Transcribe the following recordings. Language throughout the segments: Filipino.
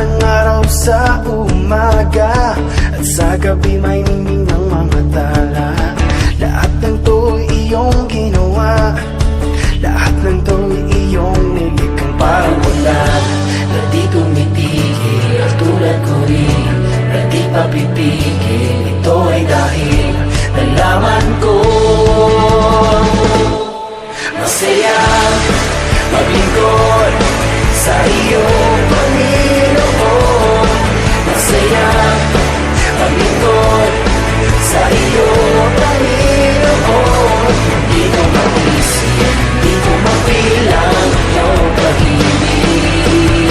ng araw sa umaga, at sa gabi may ningning ng mga tala. Lahat ng to'y iyong ginawa, lahat ng to'y iyong nilikang parang ulan na di tumitigil, at tulad ko rin na di papipigil. Ito ay dahil nalaman ko masaya maglingkod sa iyong Panginoon. Masaya maglingkod sa iyong Panginoon. Di ko mag-isip, di ko mapilang iyong pag-ibig,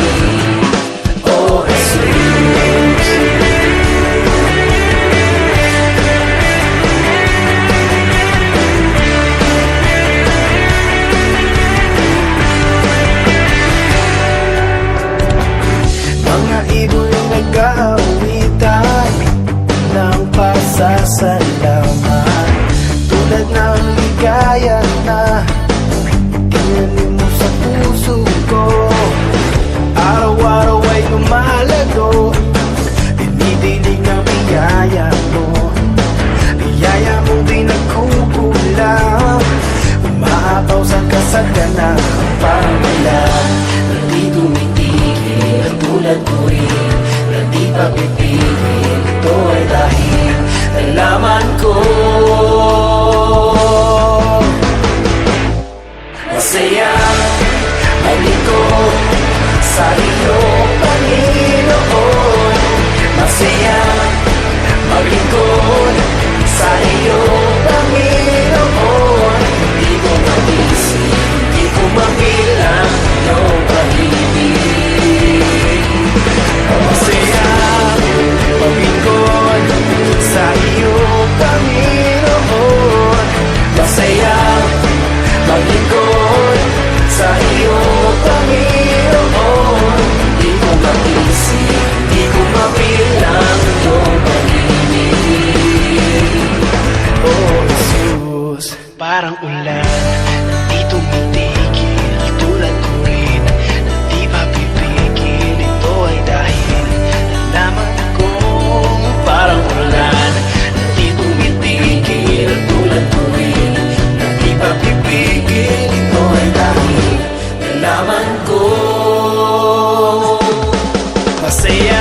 oh Jesus. Mga ibon nag-aawitan ng pasasalamat, tulad ng ligaya na tinanim mo sa puso ko. Araw-araw ay lumalago, dinidilig ng biyaya mo. Biyaya mo di nagkukulang, umaapaw sa kasagana parang ulan Na di tumitigil, at tulad ko rin na di papipigil. Ito ay dahil nalaman ko masaya maglingkod sa iyong Panginoon. Masaya maglingkod sa iyong Panginoon. Di ko mag-isip, di ko mabilang iyong pag-ibig. Masaya maglingkod sa iyong Panginoon. Masaya maglingkod sa iyong Panginoon. Di ko mag-isip, di ko mabilang iyong pag-ibig, Oh Jesus, parang ulan na di tumitigil, tulad ko rin na di mapipigil. Ito ay dahil nalaman kong parang ulan na di tumitigil, tulad ko rin na di papipigil. Ito ay dahil nalaman ko masaya